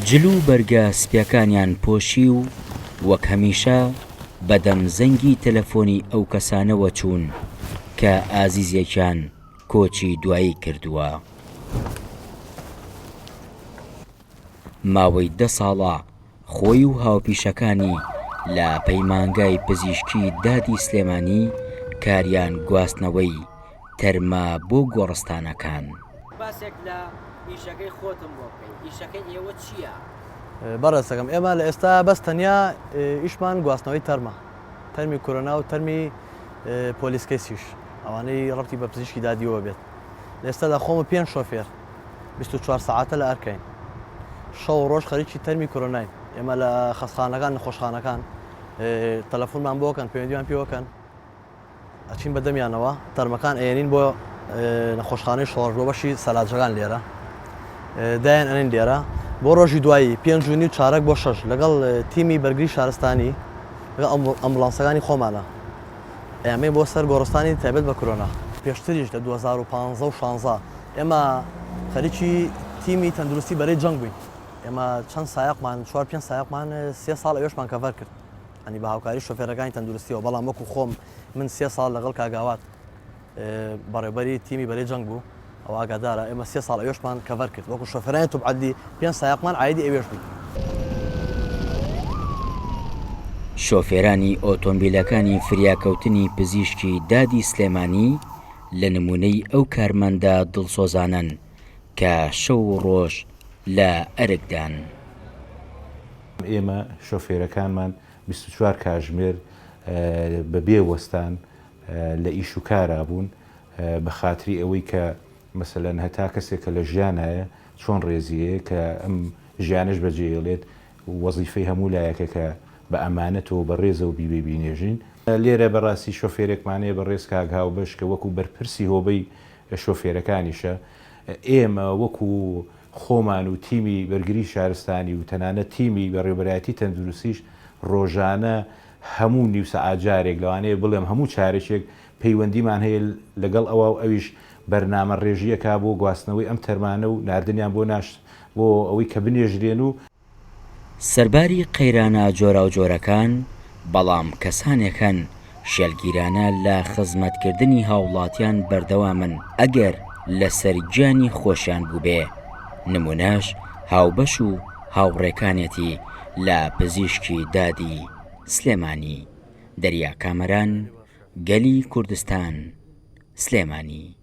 جلو بەرگە سپیەکانیان پۆشی و وەک هەمیشە بەدەم زەنگی تەلەفۆنی ئەو کەسانەوە چوون کە ئازیزێکیان کۆچی دوایی کردووە. ماوەی 10 ساڵە خۆی و هاوپیشەکانی لە پەیمانگای پزیشکی دادی سلێمانی کاریان گواستنەوەی تەرمە بۆ گۆڕستانەکان. باسێک لە ئیشەکەی خۆتم بۆ بکەین. ئیشەکەی ئێوە چییە؟ بەڕێستەکەم ئێمە لە ئێستا بەس تەنیا ئیشمان گواستنەوەی تەرمە، تەرمی کۆرۆنا و تەرمی پۆلیسکەسیش ئەوانەی ڕەبتی بە پزیشکی دادیەوە بێت. لە ئێستادا خۆمە 5 شۆفێر 24 ساعتە لە ئەرکین، شەو ڕۆژ خەریکی تەرمی کۆرۆناین. ئێمە لە خەستخانەکان نەخۆشخانەکان تەلەفۆنمان بۆکەن، پەیوەندیمان پێوەکەن، ئەچین بەدەمیانەوە تەرمەکان ئەێنین بۆ نەخۆشخانەی شۆڕ بۆ بەشی سەلاجەکان لێرە دایان ئەنین لێرە بۆ ڕۆژی دوایی 5 چارەک بۆ 6 لەگەڵ تیمی بەرگری شارستانی لەگەڵ ئەمبوڵانسەکانی خۆمانە ئەمەی بۆ سەر گۆڕستانی تایبەت بە کۆرۆنا. پێشتریش لە 2015 و 16 ئێمە خەریکی تیمی تەندروستی بەرەی جەنگ بووین. ئێمە چەند سایقمان 4-5 سایقمان 3 ساڵ ئەوێشمان کەڤەر کرد، ئەنی بە هاوکاری شۆفێرەکانی تەندروستیەوە. بەڵام وەکو خۆم من 3 ساڵ لەگەڵ کاگاوات بەڕێوەبەری تیمی بەرەی جەنگ بوو، ئەو ئاگادارە ئێمە 3 ساڵ ئەوێشمان کەڤەر کرد، وەکو شۆفێرانی توبعەدی 5 سایقمان عایدی ئەوێش بووین. شۆفێرانی ئۆتۆمبیلەکانی فریاکەوتنی پزیشکی دادی سلێمانی لە نمونەی ئەو کارمەندە دڵسۆزانن کە شەو و ڕۆژ لە ئەرکدان. ئێمە شۆفێرەکانمان 24 کاتژمێر بەبێ وەستان لە ئیش و کارا بوون بە خاتری ئەوەی کە مەسەلەن هەتا کەسێکە لە ژیانایە چۆن ڕێزیەیە کە ئەم ژیانش بەجێڵێت وەزیفەی هەموو لایەکە کە بە ئەمانەتەوە بە ڕێزە و بیبێ بینێژین. لێرە بەڕاستی شۆفێرێکمانەیە بە ڕێز کاگاو بەش کە وەکو بەرپرسی هۆبەی شۆفێرەکانیشە. ئێمە وەکو خۆمان و تیمی بەرگری شارستانی و تەنانەت تیمی بەڕێوەبەرایەتی تەندروستیش ڕۆژانە هەموو نیو سەعات جارێک لەوانەیە بڵێم هەموو چارێکێک پەیوەندیمان هەیە لەگەڵ ئەوە و ئەویش بەرنامە ڕێژیەکا بۆ گواستنەوەی ئەم تەرمانە و ناردنیان بۆ بۆ ئەوەی کە بنێژرێن و سەرباری قەیرانە جۆرا و جۆرەکان، بەڵام کەسانێکن شێلگیرانە لە خزمەتکردنی هاوڵاتیان بەردەوامن ئەگەر لە سەرگیانی خۆشیان بوو بێ. نمونەش هاوبەش و هاوڕێکانێتی لە پزیشکی دادی سلێمانی. دەریا کامەران، گەلی کوردستان، سلێمانی.